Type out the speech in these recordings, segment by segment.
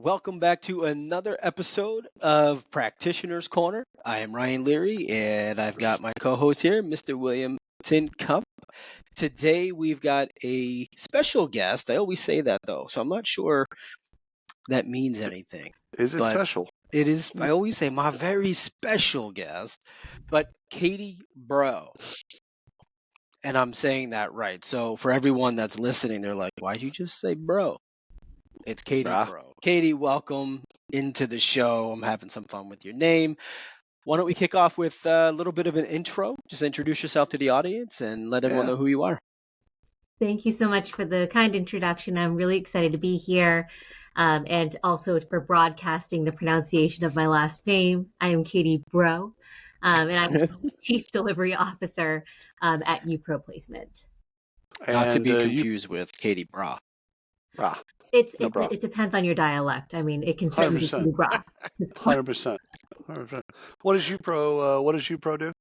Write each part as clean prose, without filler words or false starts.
Welcome back to another episode of Practitioner's Corner. I am Ryan Leary, and I've got my co-host here, Mr. William Tincup. Today we've got a special guest. I always say that though, so I'm not sure that means anything. Is it But special? it is. I always say my very special guest, but Katie Breault, and I'm saying that right. So for everyone that's listening, they're like, "Why'd you just say bro?" It's Katie Nah. Breault. Katie, welcome into the show. I'm having some fun with your name. Why don't we kick off with a little bit of an intro? Just introduce yourself to the audience and let everyone Yeah. know who you are. Thank you so much for the kind introduction. I'm really excited to be here and also for broadcasting the pronunciation of my last name. I am Katie Breault, and I'm Chief Delivery Officer at YUPRO Placement. Not to And be you, confused with Katie Breault. no bra. It depends on your dialect. I mean, it can certainly be 100%. Katie Bra. 100%. 100%. What does YUPRO do?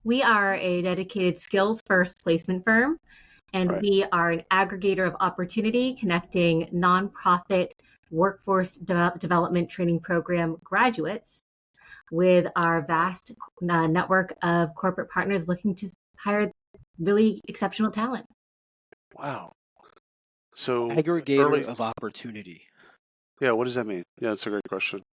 We are a dedicated skills first placement firm, and Right. we are an aggregator of opportunity connecting nonprofit workforce development training program graduates with our vast network of corporate partners looking to hire really exceptional talent. Wow. So Aggregator of opportunity. Yeah, what does that mean? Yeah, that's a great question.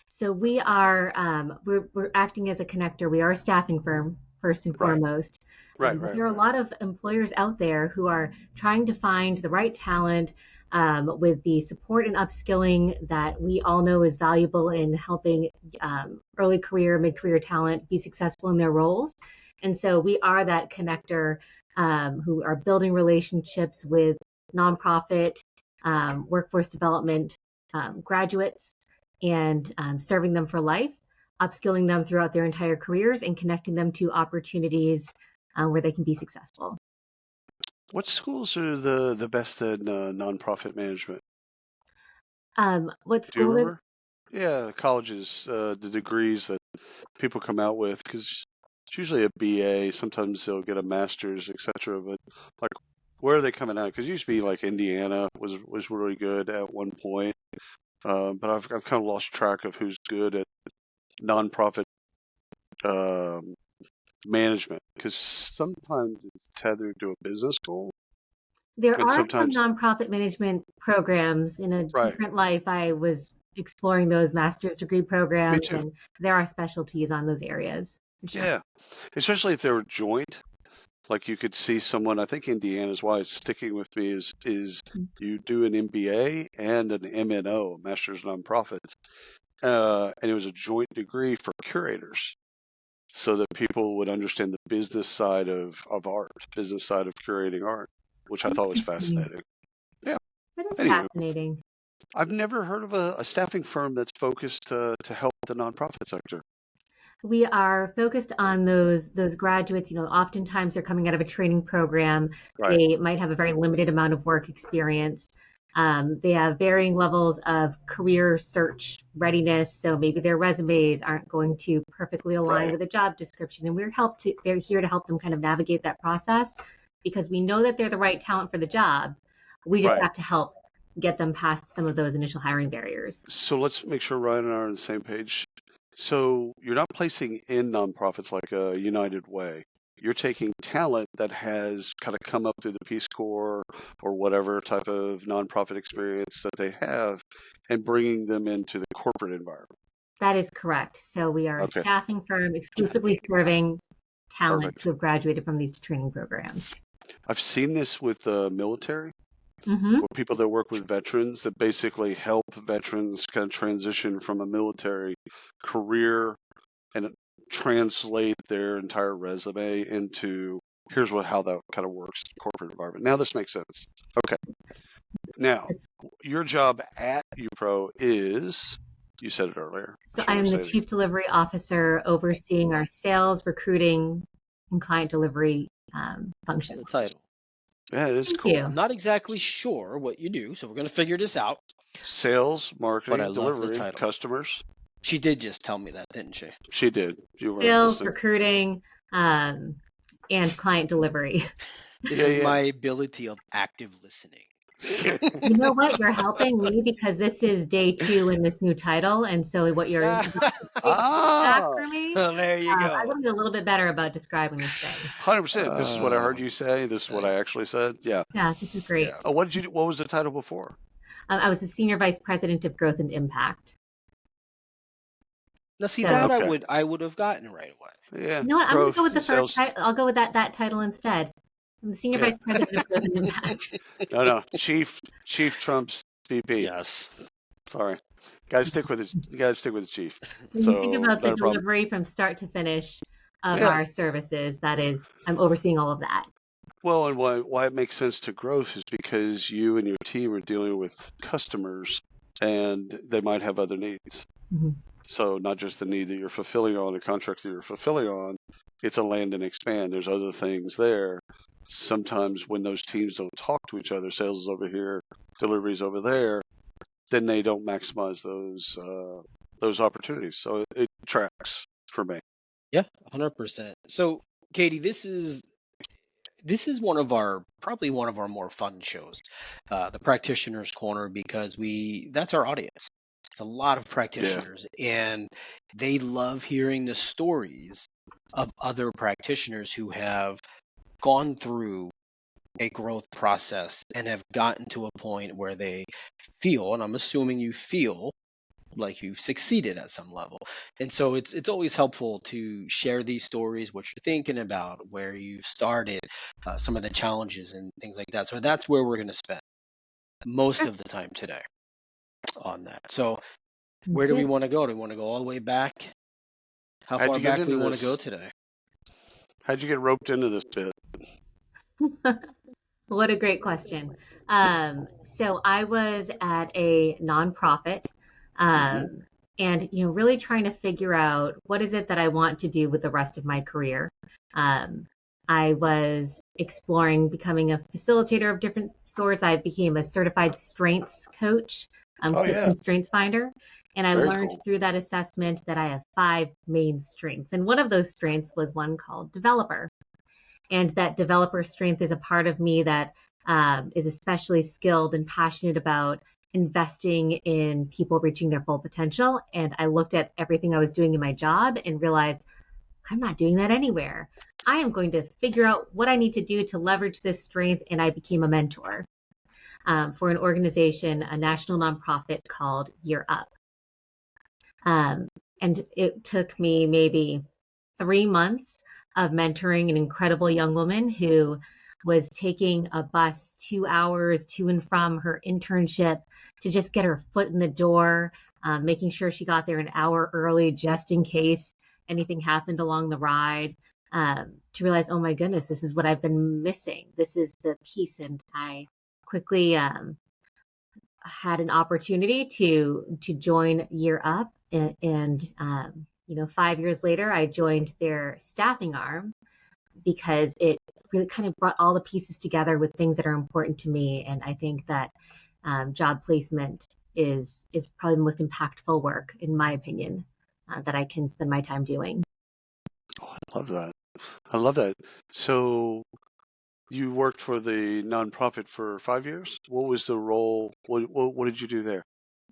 So we are we're acting as a connector. We are a staffing firm first and foremost. Right. There are a lot of employers out there who are trying to find the right talent with the support and upskilling that we all know is valuable in helping early career, mid-career talent be successful in their roles. And so we are that connector who are building relationships with nonprofit workforce development graduates and serving them for life, upskilling them throughout their entire careers, and connecting them to opportunities where they can be successful. What schools are the best at nonprofit management? What Do you school? remember? Yeah, colleges, the degrees that people come out with, because it's usually a BA. Sometimes they'll get a master's, etc. But like, where are they coming out? Because it used to be like Indiana was really good at one point. But I've kind of lost track of who's good at nonprofit management, because sometimes it's tethered to a business goal. There And are sometimes, some nonprofit management programs. In a right. different life, I was exploring those master's degree programs, too. and there are specialties on those areas. For sure. Yeah, especially if they were joint. Like you could see someone, I think Indiana's why it's sticking with me is you do an MBA and an MNO, Master's Nonprofits, and it was a joint degree for curators, so that people would understand the business side of art, business side of curating art, which I thought was fascinating. Yeah. That is Anywho, fascinating. I've never heard of a staffing firm that's focused to help the nonprofit sector. We are focused on those graduates. Oftentimes they're coming out of a training program. Right. They might have a very limited amount of work experience. They have varying levels of career search readiness, so maybe their resumes aren't going to perfectly align with a job description. And they're here to help them kind of navigate that process, because we know that they're the right talent for the job. We just have to help get them past some of those initial hiring barriers. So let's make sure Ryan and I are on the same page. So you're not placing in nonprofits like a United Way. You're taking talent that has kind of come up through the Peace Corps or whatever type of nonprofit experience that they have and bringing them into the corporate environment. That is correct. So we are a staffing firm exclusively serving talent who have graduated from these training programs. I've seen this with the military. Mm-hmm. Or people that work with veterans that basically help veterans kind of transition from a military career and translate their entire resume into here's how that kind of works in the corporate environment. Now this makes sense. Okay. Now, your job at YUPRO is, you said it earlier. So I'm the Chief Delivery Officer overseeing our sales, recruiting, and client delivery functions. Title. Yeah, it is Thank cool. you. I'm not exactly sure what you do, so we're going to figure this out. Sales, marketing, But I love the delivery, title. customers. She did just tell me that, didn't she? She did. You were Sales, listening. recruiting, and client delivery. This is my ability of active listening. You know what? You're helping me because this is day 2 in this new title, and so what you're back Ah, for me. Well, there you I go. want to be a little bit better about describing this thing. 100%. This is what I heard Oh, you say. This is what I actually said. Yeah. Yeah, this is great. yeah. What did you do? What was the title before? I was the Senior Vice President of Growth and Impact. Now, see So that Okay. I would have gotten right away. Yeah. you know what? I'm going to go Growth, with the first sales. title. I'll go with that title instead. I'm the Senior Yeah. Vice President of Growth and Impact. No. Chief Trump's VP. Yes. Sorry. Gotta stick with it. You gotta stick with the chief. So you think So about the not a problem. delivery from start to finish of Yeah. our services. That is, I'm overseeing all of that. Well, and why it makes sense to growth is because you and your team are dealing with customers and they might have other needs. Mhm. So not just the need that you're fulfilling on, the contracts that you're fulfilling on, it's a land and expand. There's other things there. Sometimes when those teams don't talk to each other, sales is over here, deliveries over there, then they don't maximize those opportunities. So it tracks for me. Yeah, 100%. So, Katie, this is probably one of our more fun shows, the Practitioners Corner, because that's our audience. It's a lot of Yeah. practitioners, and they love hearing the stories of other practitioners who have gone through a growth process and have gotten to a point where they feel, and I'm assuming you feel like you've succeeded at some level. And so it's always helpful to share these stories, what you're thinking about, where you started, some of the challenges and things like that. So that's where we're going to spend most of the time today on that. So where do we Good. want to go? Do we want to go all the way back? How How'd far you get back do into we want to go this? today? How'd you get roped into this bit? What a great question. So I was at a nonprofit, Hmm. and really trying to figure out what is it that I want to do with the rest of my career. Um, I was exploring becoming a facilitator of different sorts. I became a certified strengths coach, Oh coach yeah, and strengths finder. And I very learned cool. through that assessment that I have 5 main strengths. And one of those strengths was one called developer. And that developer strength is a part of me that is especially skilled and passionate about investing in people reaching their full potential. And I looked at everything I was doing in my job and realized I'm not doing that anywhere. I am going to figure out what I need to do to leverage this strength. And I became a mentor for an organization, a national nonprofit called Year Up. And it took me maybe 3 months of mentoring an incredible young woman who was taking a bus 2 hours to and from her internship to just get her foot in the door, making sure she got there an hour early just in case anything happened along the ride, to realize, oh my goodness, this is what I've been missing. This is the piece. And I quickly had an opportunity to join Year Up, and 5 years later, I joined their staffing arm because it really kind of brought all the pieces together with things that are important to me. And I think that job placement is probably the most impactful work, in my opinion, that I can spend my time doing. Oh, I love that. I love that. So you worked for the nonprofit for 5 years. What was the role? What did you do there?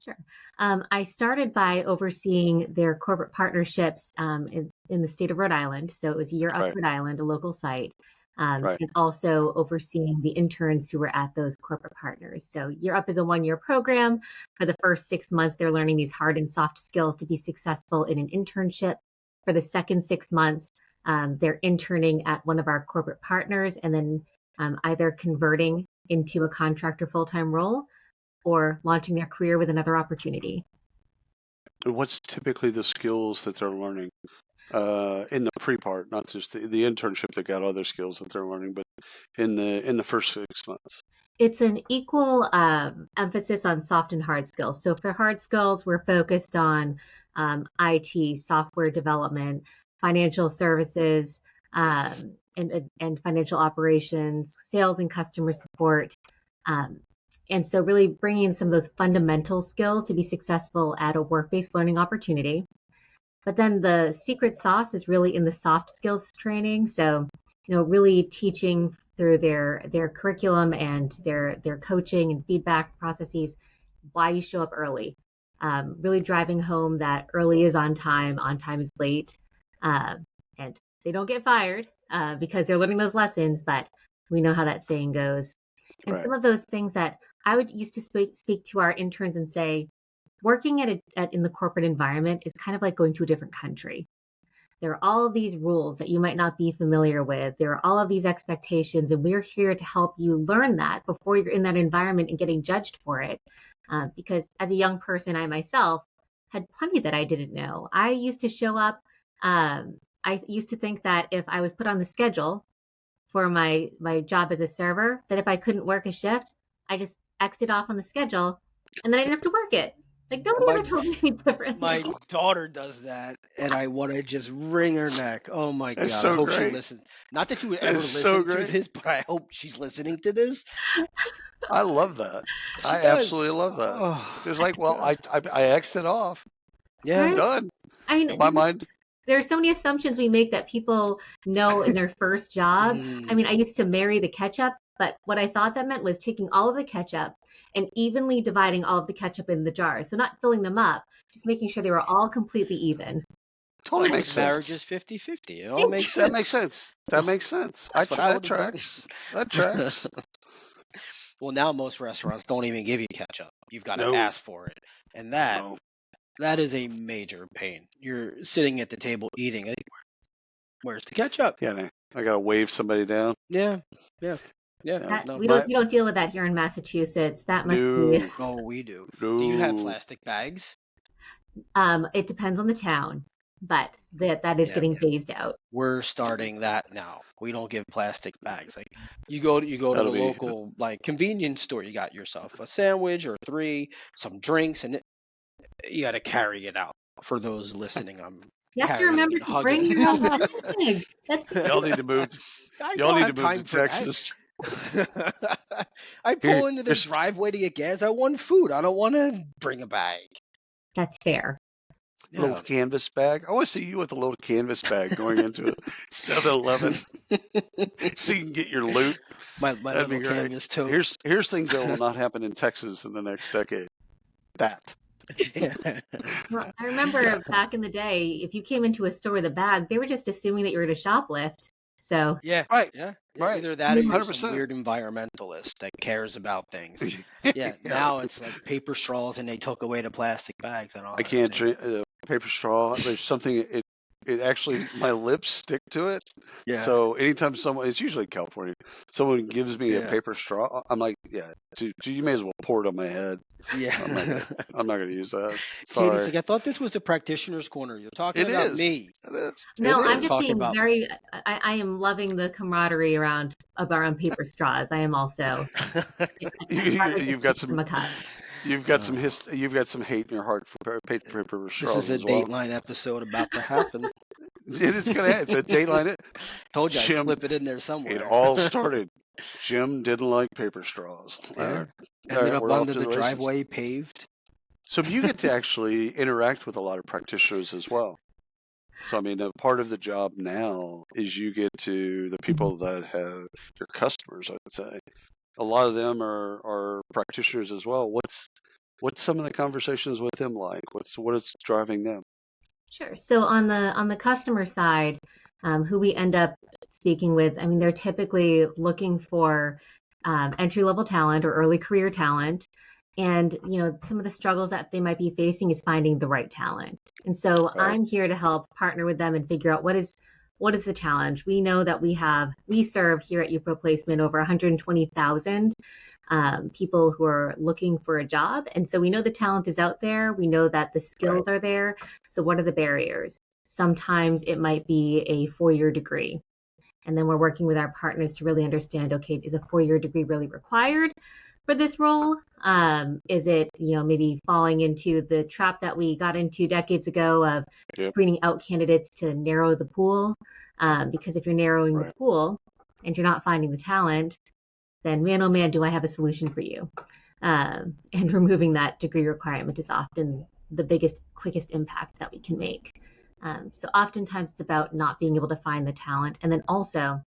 Sure. I started by overseeing their corporate partnerships in the state of Rhode Island. So it was Year Up Right, Rhode Island, a local site, right. and also overseeing the interns who were at those corporate partners. So Year Up is a 1-year program. For the first 6 months, they're learning these hard and soft skills to be successful in an internship. For the second 6 months, they're interning at one of our corporate partners and then either converting into a contract or full-time role or launching their career with another opportunity. And what's typically the skills that they're learning in the pre-part, not just the internship? They got other skills that they're learning, but in the first 6 months. It's an equal emphasis on soft and hard skills. So for hard skills, we're focused on IT, software development, financial services, and financial operations, sales and customer support. Um, and so really bringing in some of those fundamental skills to be successful at a work-based learning opportunity. But then the secret sauce is really in the soft skills training. So, really teaching through their curriculum and their coaching and feedback processes why you show up early. Really driving home that early is on time is late, and they don't get fired because they're learning those lessons. But we know how that saying goes. And Right. some of those things that I would used to speak to our interns and say, working in the corporate environment is kind of like going to a different country. There are all of these rules that you might not be familiar with. There are all of these expectations, and we're here to help you learn that before you're in that environment and getting judged for it. Because as a young person, I myself had plenty that I didn't know. I used to show up. I used to think that if I was put on the schedule for my job as a server, that if I couldn't work a shift, I just X'd off on the schedule, and then I didn't have to work it. Like nobody ever told me any different. My daughter does that, and I want to just wring her neck. Oh my That's God! so I hope she great. listens. Not that she would That ever is so listen to great. this, but I hope she's listening to this. I love that. She I does. absolutely love that. Oh, It's like, well, I exit off. yeah. Right? Done. I mean, In my mind, there are so many assumptions we make that people know in their first job. I mean, I used to marry the ketchup, but what I thought that meant was taking all of the ketchup and evenly dividing all of the ketchup in the jars. So not filling them up, just making sure they were all completely even. totally Well, makes marriage is sense. 50-50. It all makes That sense. makes sense. That makes sense. That's what I That would have done. tracks. That tracks. Well, now most restaurants don't even give you ketchup. You've got to No. ask for it, and that No. is a major pain. You're sitting at the table eating. Like, where's the ketchup? Yeah, I gotta wave somebody down. Yeah. That, No. we don't deal with that here in Massachusetts. That must be. No. Oh, we do. No. Do you have plastic bags? It depends on the town, but that is Yeah. getting phased out. We're starting that now. We don't give plastic bags. Like you go to the That'll be- local like convenience store. You got yourself a sandwich or three, some drinks, and you got to carry it out. For those listening, I'm You have to carrying remember and to bring hugging. your own bag. That's Y'all need to move. I Y'all don't need have to move time to for that. Texas. I pull into the Here's- driveway to get gas. I want food. I don't want to bring a bag. That's fair. Yeah. Little canvas bag. I want to see you with a little canvas bag going into a 7-Eleven so you can get your loot. My That'd be little great. canvas tote. Here's things that will not happen in Texas in the next decade. That. Well, I remember back in the day, if you came into a store with a bag, they were just assuming that you were to shoplift. So Yeah. Right. Yeah. Right. Either that or you're 100%. some weird environmentalist that cares about things. Yeah, Yeah. Now it's like paper straws and they took away the plastic bags and all. I can't drink paper straw. There's something. It actually my lips stick to it. Yeah. So anytime someone, it's usually California, someone gives me a Yeah. paper straw, I'm like, yeah, you may as well pour it on my head. Yeah. I'm not gonna use that. Katie's Sorry. like, I thought this was a practitioner's corner. You're talking It about is. me. It is. no, It I'm is. just Talking being about- very. I am loving the camaraderie around paper straws. I am also. You've got some. From a cut. You've got some You've got some hate in your heart for paper This straws is a as well. Dateline episode about to happen. It is gonna. It's a Dateline. Told you I'd Jim, slip it in there somewhere. It all started. Jim didn't like paper straws. Yeah. All right. Ended up we're off under to the races. driveway paved. So you get to actually interact with a lot of practitioners as well. So I mean, a part of the job now is you get to the people that have your customers. I would say a lot of them are practitioners as well. What's some of the conversations with them like? What is driving them? Sure. So on the customer side, who we end up speaking with, I mean, they're typically looking for entry level talent or early career talent. And, some of the struggles that they might be facing is finding the right talent. And so Right. I'm here to help partner with them and figure out what is the challenge. We know that we serve here at YUPRO Placement over 120,000 people who are looking for a job. And so we know the talent is out there. We know that the skills are there. So what are the barriers? Sometimes it might be a 4-year degree. And then we're working with our partners to really understand, okay, is a 4-year degree really required for this role? Is it, maybe falling into the trap that we got into decades ago of screening out candidates to narrow the pool? Because if you're narrowing the pool and you're not finding the talent, then man, oh man, do I have a solution for you. And removing that degree requirement is often the biggest, quickest impact that we can make. So oftentimes it's about not being able to find the talent. And then also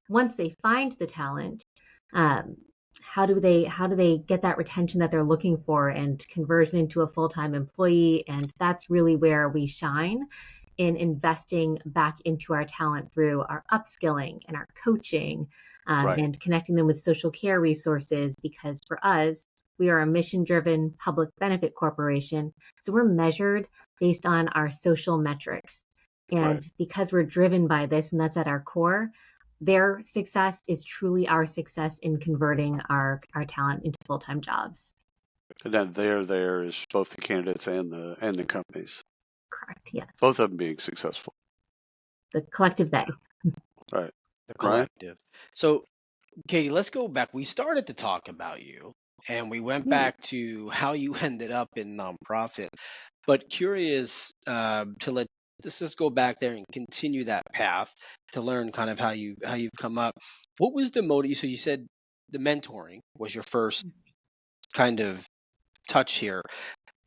once they find the talent, how do they get that retention that they're looking for and conversion into a full-time employee? And that's really where we shine in investing back into our talent through our upskilling and our coaching, Right. and connecting them with social care resources, because for us, we are a mission-driven public benefit corporation. So we're measured based on our social metrics. And Right. because we're driven by this, and that's at our core, their success is truly our success in converting our talent into full-time jobs. And then there is both the candidates and the companies. Correct. Yes. Both of them being successful. The collective they. Right. The collective. So, Katie, let's go back. We started to talk about you, and we went back to how you ended up in nonprofit. But curious let's just go back there and continue that path to learn kind of how you've come up. What was the motive? So you said the mentoring was your first kind of touch here,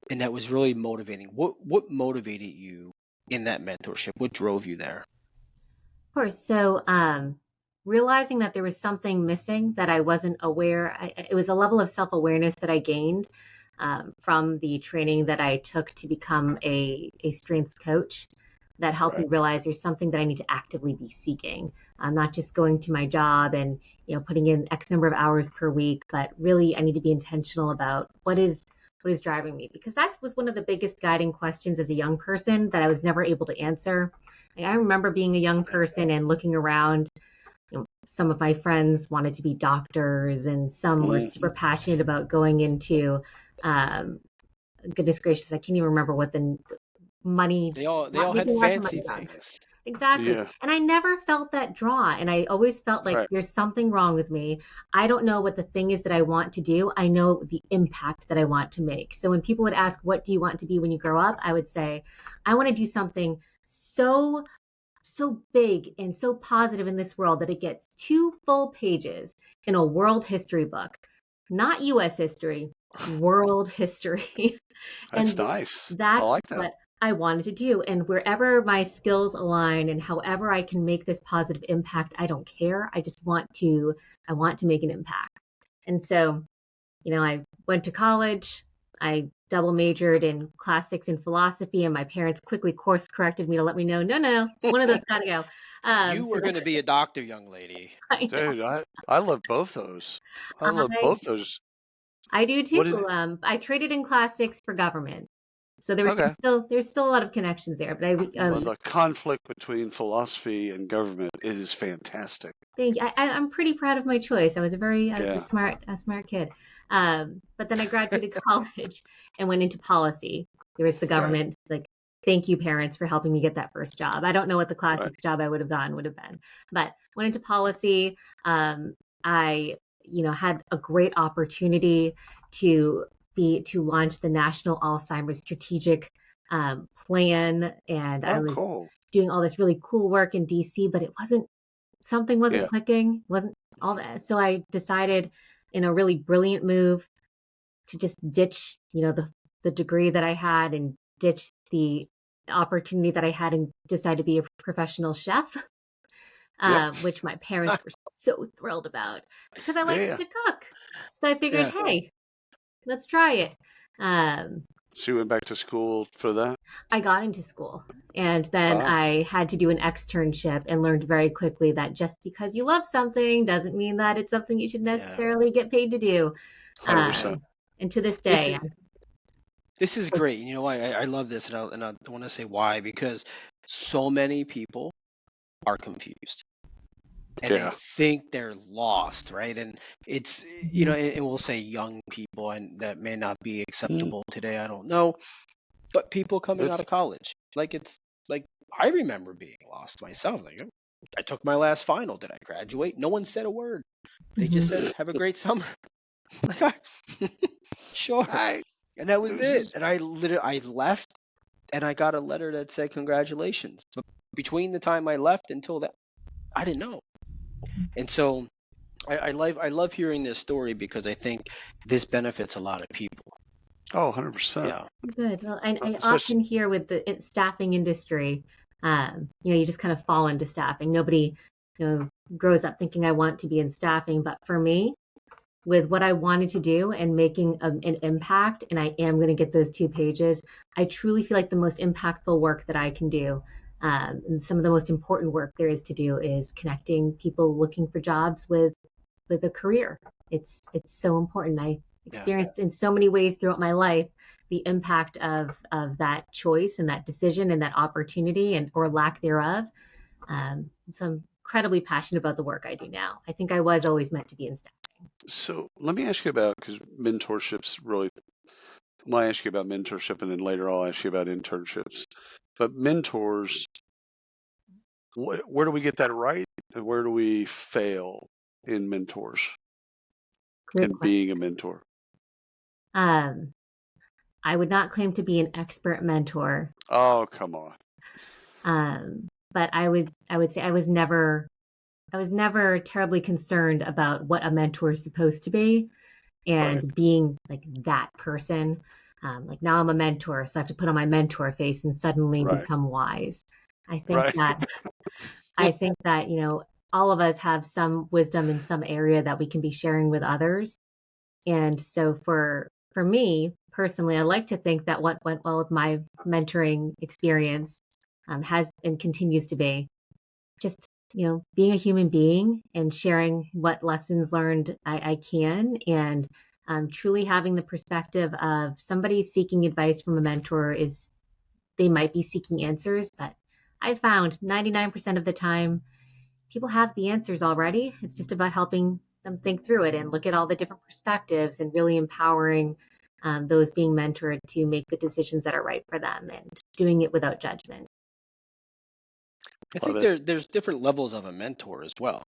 and that was really motivating. What motivated you in that mentorship? What drove you there? Of course. So realizing that there was something missing that I wasn't aware, it was a level of self-awareness that I gained from the training that I took to become a strengths coach that helped me realize there's something that I need to actively be seeking. I'm not just going to my job and putting in X number of hours per week, but really I need to be intentional about what is driving me, because that was one of the biggest guiding questions as a young person that I was never able to answer. I remember being a young person and looking around. Some of my friends wanted to be doctors, and some were super passionate about going into, goodness gracious, I can't even remember what the money. They all had fancy things. Exactly. Yeah. And I never felt that draw. And I always felt like there's something wrong with me. I don't know what the thing is that I want to do. I know the impact that I want to make. So when people would ask, what do you want to be when you grow up? I would say, I want to do something so big and so positive in this world that it gets 2 full pages in a world history book, not U.S. history, world history. That's And nice. that's I like that. what I wanted to do. And wherever my skills align and however I can make this positive impact, I don't care. I just want to make an impact. And so, I went to college. I double majored in classics and philosophy, and my parents quickly course corrected me to let me know, no, one of those gotta go. You were going to be a doctor, young lady. Dude, I love both those. I love both those. I do too. What is it? I traded in classics for government, so there's still a lot of connections there. But Well, the conflict between philosophy and government is fantastic. I'm pretty proud of my choice. I was a smart kid. But then I graduated college and went into policy. There was the government, like, thank you, parents, for helping me get that first job. I don't know what the classics job I would have been, but went into policy. I, had a great opportunity to launch the National Alzheimer's Strategic Plan, and I was doing all this really cool work in DC, but something wasn't clicking, wasn't all that. So I decided, in a really brilliant move, to just ditch, the degree that I had and ditch the opportunity that I had and decide to be a professional chef, which my parents were so thrilled about because I like to cook. So I figured, hey, let's try it. So you went back to school for that? I got into school, and then I had to do an externship and learned very quickly that just because you love something doesn't mean that it's something you should necessarily get paid to do. 100%. And to this day, this is great. You know why I love this, and I want to say why, because so many people are confused. And they think they're lost, right? And it's, and we'll say young people, and that may not be acceptable today. I don't know. But people coming out of college, it's like, I remember being lost myself. Like, I took my last final. Did I graduate? No one said a word. They just said, have a great summer. Like, sure. And that was it. And I left, and I got a letter that said, congratulations. But between the time I left until that, I didn't know. And so I love hearing this story, because I think this benefits a lot of people. Oh, 100%. Yeah. Good. Well, I often hear with the staffing industry, you just kind of fall into staffing. Nobody, grows up thinking I want to be in staffing. But for me, with what I wanted to do and making an impact, and I am going to get those 2 pages, I truly feel like the most impactful work that I can do, and some of the most important work there is to do, is connecting people looking for jobs with a career. It's so important. I Yeah. experienced in so many ways throughout my life the impact of that choice and that decision and that opportunity and or lack thereof. So I'm incredibly passionate about the work I do now. I think I was always meant to be in staff. So let me ask you about, because mentorships really, I might ask you about mentorship and then later I'll ask you about internships. But mentors, where do we get that right and where do we fail in mentors Great and question. being a mentor? I would not claim to be an expert mentor, Oh, come on. but I would say I was never terribly concerned about what a mentor is supposed to be and Right. being like that person. Like now I'm a mentor, so I have to put on my mentor face and suddenly Right. become wise. I think Right. that all of us have some wisdom in some area that we can be sharing with others. And so for me personally, I like to think that what went well with my mentoring experience has and continues to be just being a human being and sharing what lessons learned I can, and truly having the perspective of somebody seeking advice from a mentor is they might be seeking answers, but I found 99% of the time people have the answers already. It's just about helping them think through it and look at all the different perspectives and really empowering those being mentored to make the decisions that are right for them and doing it without judgment. I Love think it. there's different levels of a mentor as well.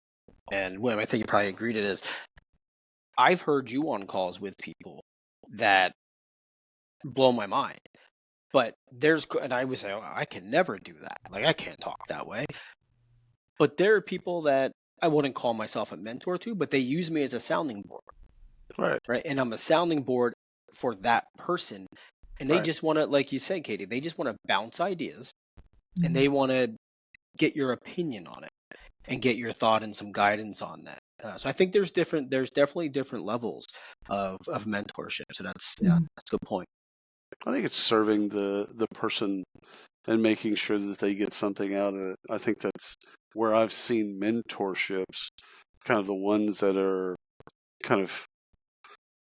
And William, I think you probably agree to this. I've heard you on calls with people that blow my mind. But and I would say, oh, I can never do that. Like, I can't talk that way. But there are people that I wouldn't call myself a mentor to, but they use me as a sounding board, Right. right? And I'm a sounding board for that person. And they Right. just want to, like you said, Katie, they just want to bounce ideas and they want to get your opinion on it and get your thought and some guidance on that. So I think there's definitely different levels of mentorship. So that's a good point. I think it's serving the person and making sure that they get something out of it. I think that's where I've seen mentorships, kind of the ones that are kind of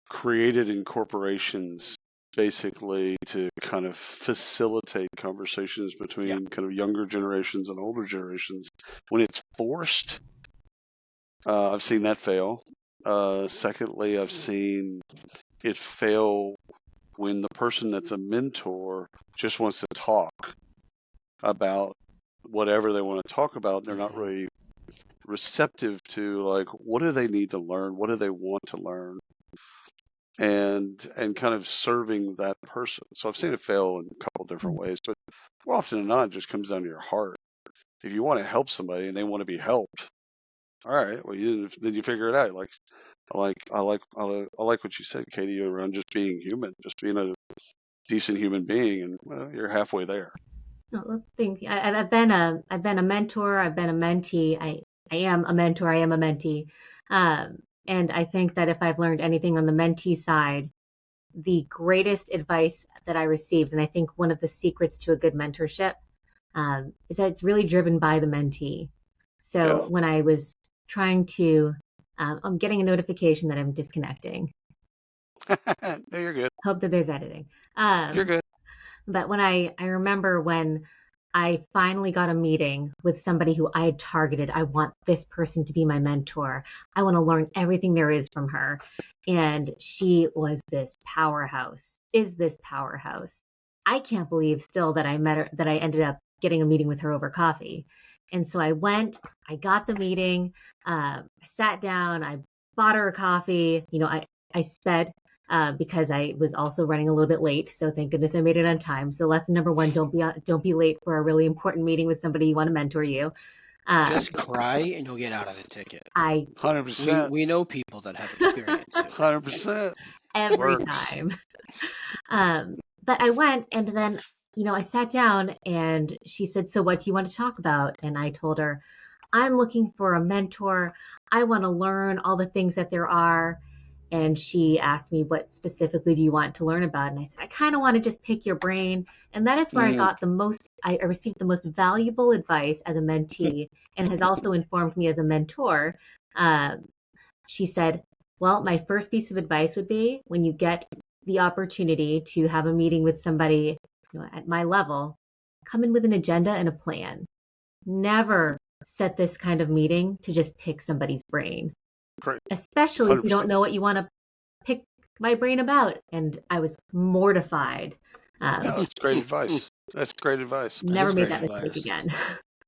created in corporations basically to kind of facilitate conversations Yeah. between kind of younger generations and older generations. When it's forced, I've seen that fail. Secondly, I've seen it fail when the person that's a mentor just wants to talk about whatever they want to talk about. They're not really receptive to, like, what do they need to learn? What do they want to learn? And kind of serving that person. So I've seen it fail in a couple different ways, but more often than not, it just comes down to your heart. If you want to help somebody and they want to be helped, all right, well, then you figure it out. Like, I like what you said, Katie, around just being human, just being a decent human being, and well, you're halfway there. Well, thank you. I've been a mentor. I've been a mentee. I am a mentor. I am a mentee. And I think that if I've learned anything on the mentee side, the greatest advice that I received, and I think one of the secrets to a good mentorship, is that it's really driven by the mentee. So Yeah. when I was trying to, I'm getting a notification that I'm disconnecting. No, you're good. Hope that there's editing. You're good. But when I remember when I finally got a meeting with somebody who I had targeted, I want this person to be my mentor. I want to learn everything there is from her. And she was this powerhouse, is this powerhouse. I can't believe still that I met her, that I ended up getting a meeting with her over coffee. And so I went, I got the meeting, I sat down, I bought her a coffee. I sped because I was also running a little bit late. So thank goodness I made it on time. So lesson number one: don't be late for a really important meeting with somebody you want to mentor you. Just cry and you'll get out of the ticket. 100%. We know people that have experience. 100%. Every Works. time. But I went and then I sat down and she said, "So what do you want to talk about?" And I told her, I'm looking for a mentor. I want to learn all the things that there are. And she asked me, what specifically do you want to learn about? And I said, I kind of want to just pick your brain. And that is where I Mm, got I received the most valuable advice as a mentee and has also informed me as a mentor. Um, she said, well, my first piece of advice would be when you get the opportunity to have a meeting with somebody, at my level, come in with an agenda and a plan. Never set this kind of meeting to just pick somebody's brain, great. especially if you don't 100%. know what you want to pick my brain about. And I was mortified. No, Um, it's great advice. That's great advice. That never is made great that mistake advice. again.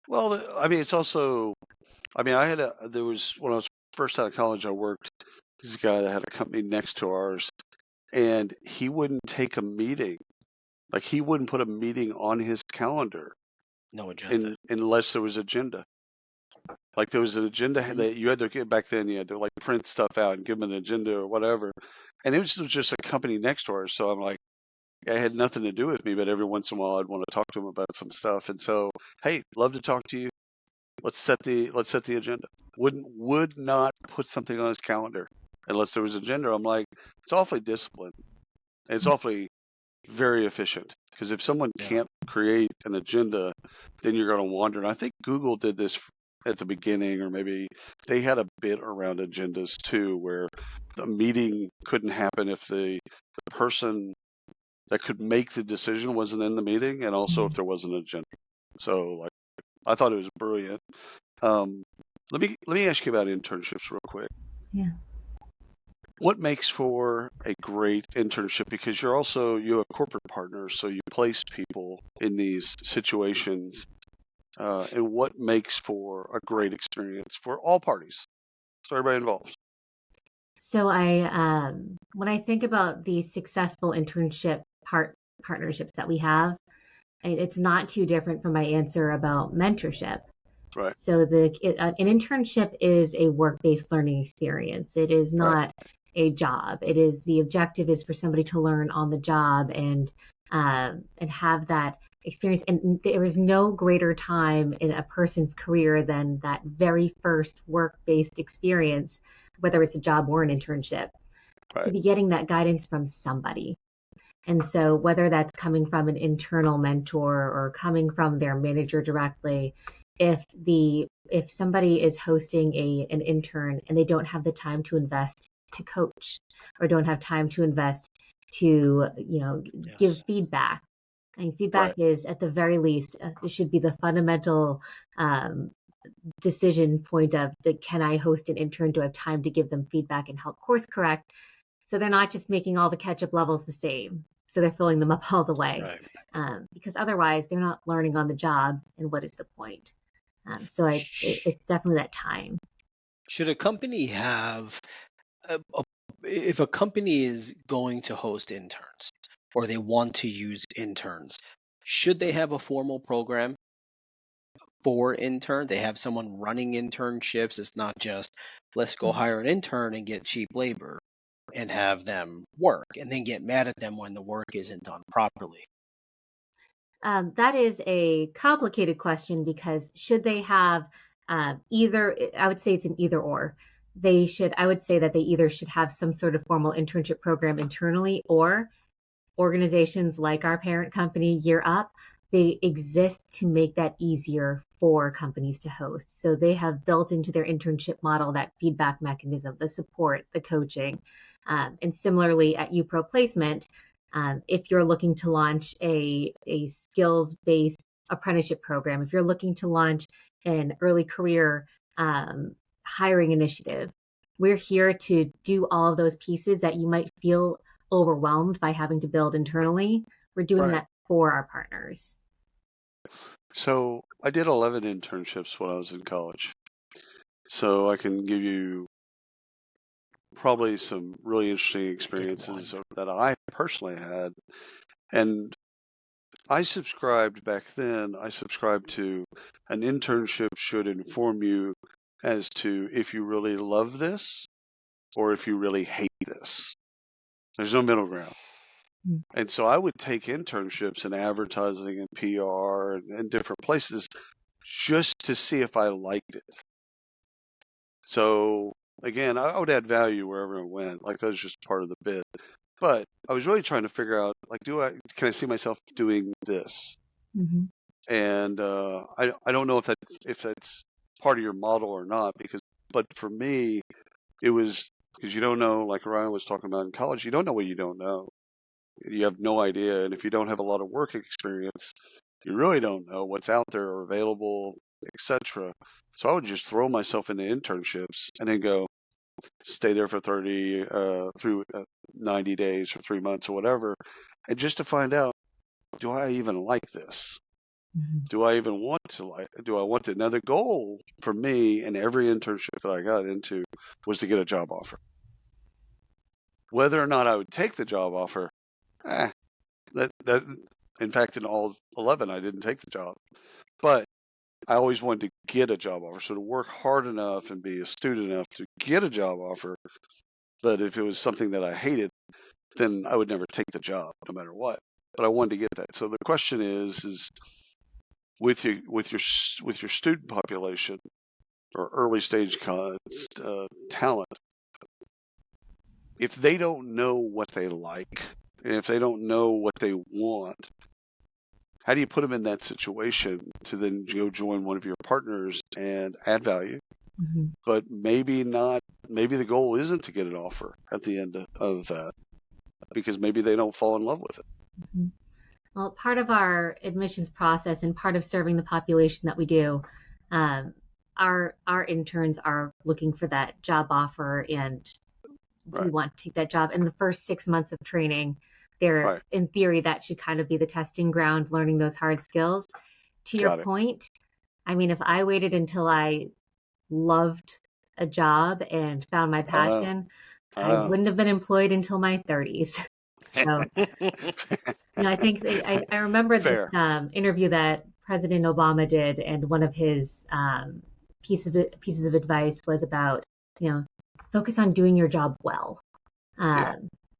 Well, I mean, it's also, I mean, there was, when I was first out of college, I worked, this guy that had a company next to ours, and he wouldn't take a meeting. Like, he wouldn't put a meeting on his calendar No agenda. unless there was agenda. Like, there was an agenda Mhm. that you had to get back then, you had to like print stuff out and give them an agenda or whatever. And it was just a company next to ours. So I'm like, it had nothing to do with me, but every once in a while I'd want to talk to him about some stuff. And so, hey, love to talk to you. Let's set the agenda. Would not put something on his calendar unless there was agenda. I'm like, it's awfully disciplined. And it's awfully very efficient. Because if someone Yeah. can't create an agenda, then you're going to wander. And I think Google did this at the beginning, or maybe they had a bit around agendas too, where the meeting couldn't happen if the person that could make the decision wasn't in the meeting, and also if there was an agenda. So, like, I thought it was brilliant. Um, let me ask you about internships real quick. Yeah. What makes for a great internship? Because you have corporate partners, so you place people in these situations. And what makes for a great experience for all parties, so everybody involved? So when I think about the successful internship partnerships that we have, it's not too different from my answer about mentorship. Right, So an internship is a work-based learning experience. It is right, not a job. The objective is for somebody to learn on the job and have that experience. And there is no greater time in a person's career than that very first work-based experience, whether it's a job or an internship, to right, be getting that guidance from somebody. And so whether that's coming from an internal mentor or coming from their manager directly, if somebody is hosting an intern and they don't have the time to invest to coach or don't have time to invest to give Yes. feedback. I mean, feedback right. is at the very least it should be the fundamental decision point of can I host an intern? Do I have time to give them feedback and help course correct? So they're not just making all the ketchup levels the same. So they're filling them up all the way. Right. Because otherwise they're not learning on the job. And what is the point? Sh- It's definitely that time. Should a company have if a company is going to host interns or they want to use interns, should they have a formal program for interns? They have someone running internships. It's not just let's go hire an intern and get cheap labor and have them work and then get mad at them when the work isn't done properly. That is a complicated question because should they have either, I would say it's an either or. I would say that they either should have some sort of formal internship program internally or organizations like our parent company, Year Up, they exist to make that easier for companies to host. So they have built into their internship model that feedback mechanism, the support, the coaching. And similarly at YUPRO Placement, if you're looking to launch a skills-based apprenticeship program, if you're looking to launch an early career hiring initiative, we're here to do all of those pieces that you might feel overwhelmed by having to build internally. We're doing Right. that for our partners. So I did 11 internships when I was in college. So I can give you probably some really interesting I did one. experiences that I personally had. And I subscribed to an internship should inform you as to if you really love this or if you really hate this. There's no middle ground. Mm. And so I would take internships in advertising and PR and different places just to see if I liked it. So again, I would add value wherever I went. Like that was just part of the bid. But I was really trying to figure out, like, can I see myself doing this? Mm-hmm. And I don't know if that's part of your model or not, but for me, it was because you don't know, like Ryan was talking about in college, you don't know what you don't know. You have no idea, and if you don't have a lot of work experience, you really don't know what's out there or available, etc. So I would just throw myself into internships and then go stay there for 90 days or 3 months or whatever, and just to find out, do I even like this? Mm-hmm. Do I even want to like? Do I want to? Now the goal for me in every internship that I got into was to get a job offer. Whether or not I would take the job offer, that in fact in all 11 I didn't take the job, but I always wanted to get a job offer. So to work hard enough and be astute enough to get a job offer. But if it was something that I hated, then I would never take the job, no matter what. But I wanted to get that. So the question is with your student population or early stage talent, if they don't know what they like, and if they don't know what they want, how do you put them in that situation to then go join one of your partners and add value? Mm-hmm. But maybe not. Maybe the goal isn't to get an offer at the end of that, because maybe they don't fall in love with it. Mm-hmm. Well, part of our admissions process and part of serving the population that we do, our interns are looking for that job offer and do Right. want to take that job. In the first 6 months of training, they're Right. in theory that should kind of be the testing ground, learning those hard skills. To your Got it. point, I mean, if I waited until I loved a job and found my passion, I wouldn't have been employed until my 30s. So, I think I remember this Fair. interview that President Obama did, and one of his pieces of advice was about, focus on doing your job well, Yeah.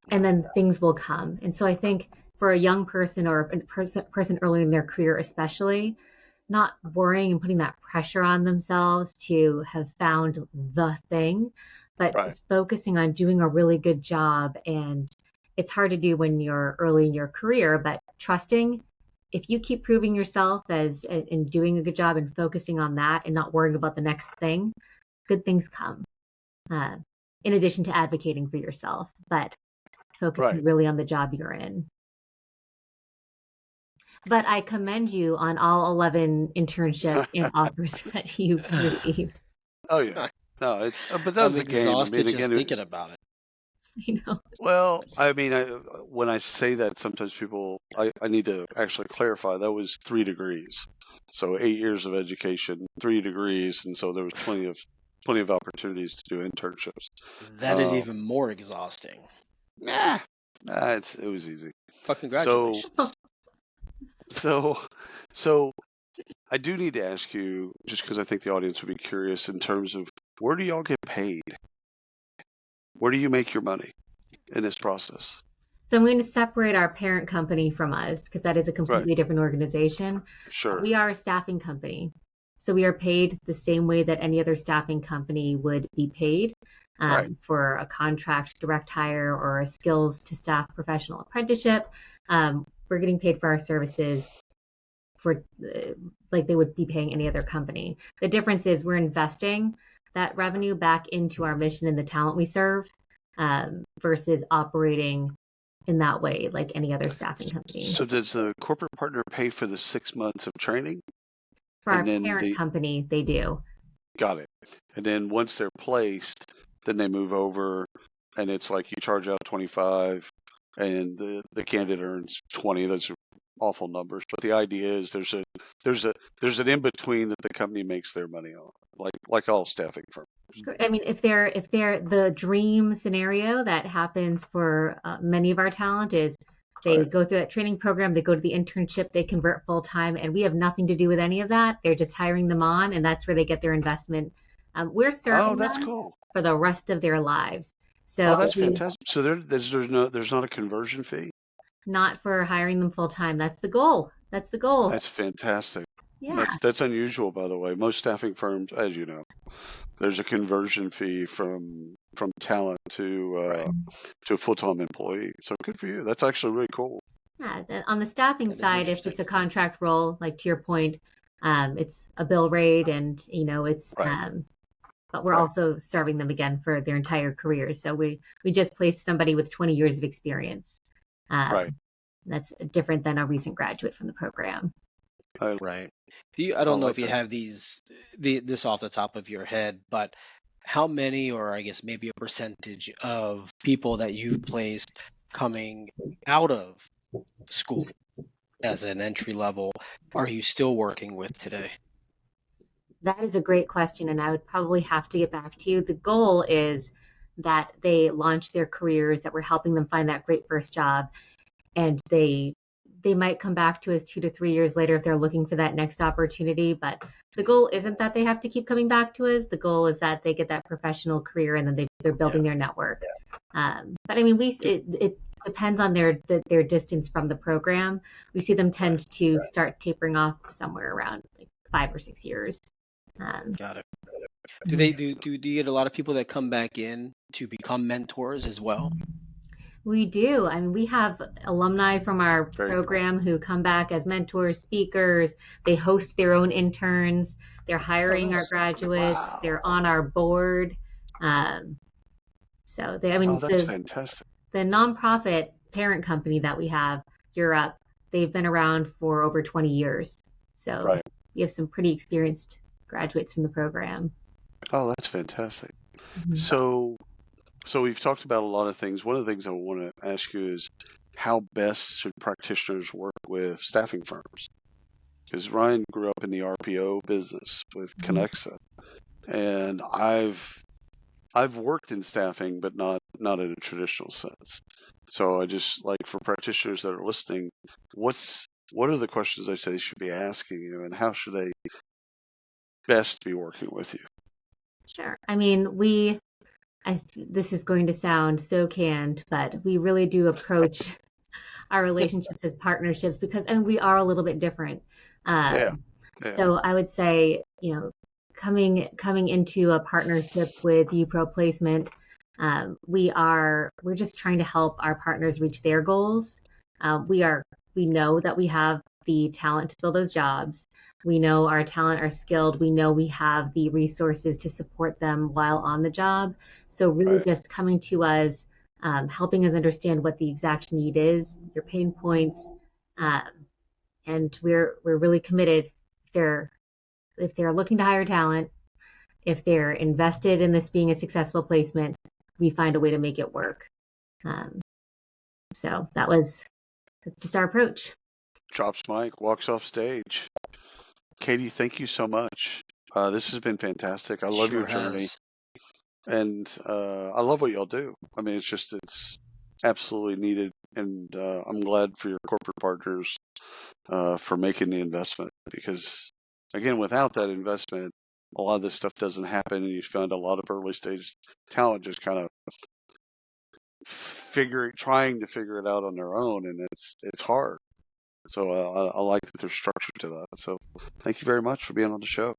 and then things will come. And so I think for a young person or a person early in their career, especially, not worrying and putting that pressure on themselves to have found the thing, but Right. just focusing on doing a really good job. And it's hard to do when you're early in your career, but trusting, if you keep proving yourself as and doing a good job and focusing on that and not worrying about the next thing, good things come. In addition to advocating for yourself, but focusing Right. really on the job you're in. But I commend you on all 11 internships and offers that you received. Oh yeah. No, but that I'm was the game. I exhausted mean, just again, thinking about it. You know. well, I mean, when I say that, sometimes I need to actually clarify. That was 3 degrees, so 8 years of education, 3 degrees, and so there was plenty of opportunities to do internships. That is even more exhausting. Nah, it was easy. But congratulations. So I do need to ask you, just because I think the audience would be curious, in terms of where do y'all get paid? Where do you make your money in this process? So I'm going to separate our parent company from us because that is a completely different organization. Sure. We are a staffing company. So we are paid the same way that any other staffing company would be paid for a contract direct hire or a skills to staff professional apprenticeship. We're getting paid for our services for like they would be paying any other company. The difference is we're investing that revenue back into our mission and the talent we serve versus operating in that way like any other staffing company. So does the corporate partner pay for the 6 months of training? For our parent company, they do. Got it. And then once they're placed, then they move over, and it's like you charge out 25, and the candidate earns 20. Those are awful numbers, but the idea is there's an in between that the company makes their money on, like all staffing firms. I mean, if they're the dream scenario that happens for many of our talent is they go through that training program, they go to the internship, they convert full time, and we have nothing to do with any of that. They're just hiring them on, and that's where they get their investment. We're serving them for the rest of their lives. So that's fantastic. So there's not a conversion fee? Not for hiring them full time. That's the goal. That's the goal. That's fantastic. Yeah, That's unusual, by the way. Most staffing firms, as you know, there's a conversion fee from talent Right. to a full-time employee. So good for you. That's actually really cool. yeah. On the staffing That is side, if interesting. it's a contract role, like to your point, it's a bill rate, and it's Right. but we're Right. also serving them again for their entire careers. So we just placed somebody with 20 years of experience. Right. That's different than a recent graduate from the program. I Right. I I don't know like if you that. have this off the top of your head, but how many, or I guess maybe a percentage of people that you've placed coming out of school as an entry level are you still working with today? That is a great question, and I would probably have to get back to you. The goal is that they launch their careers, that we're helping them find that great first job, and they might come back to us 2 to 3 years later if they're looking for that next opportunity. But the Mhm. goal isn't that they have to keep coming back to us. The goal is that they get that professional career, and then they're Yeah. building their network. But I mean, it depends on their distance from the program. We see them Right. tend to start tapering off somewhere around like 5 or 6 years. Um, Got it. Do mhm. they do you get a lot of people that come back in to become mentors as well? We do. I mean, we have alumni from our Very cool. program who come back as mentors, speakers. They host their own interns. They're Oh, hiring our nice. graduates. Wow. They're on our board. Um, so I Oh, mean, that's fantastic. the nonprofit parent company that we have, Europe, they've been around for over 20 years. So Right. we have some pretty experienced graduates from the program. Oh, that's fantastic. Mhm. So we've talked about a lot of things. One of the things I want to ask you is how best should practitioners work with staffing firms? Because Ryan grew up in the RPO business with Mhm. Connexa, and I've worked in staffing, but not in a traditional sense. So I just like for practitioners that are listening, what are the questions I say they should be asking you, and how should they best be working with you? Sure. I mean, this is going to sound so canned, but we really do approach our relationships as partnerships because I mean, we are a little bit different. Yeah, Um, yeah, so I would say, coming into a partnership with YUPRO placement, we're just trying to help our partners reach their goals. We know that we have the talent to fill those jobs. We know our talent are skilled. We know we have the resources to support them while on the job. So really right, just coming to us, helping us understand what the exact need is, your pain points, um, and we're really committed. If they're looking to hire talent, if they're invested in this being a successful placement, we find a way to make it work. Um, so that's just our approach. drops mic, walks off stage. Katie, thank you so much. This has been fantastic. I love your Sure journey, has. and I love what y'all do. I mean, it's absolutely needed, and I'm glad for your corporate partners for making the investment because, again, without that investment, a lot of this stuff doesn't happen, and you find a lot of early stage talent just kind of trying to figure it out on their own, and it's hard. So I like that there's structure to that. So thank you very much for being on the show.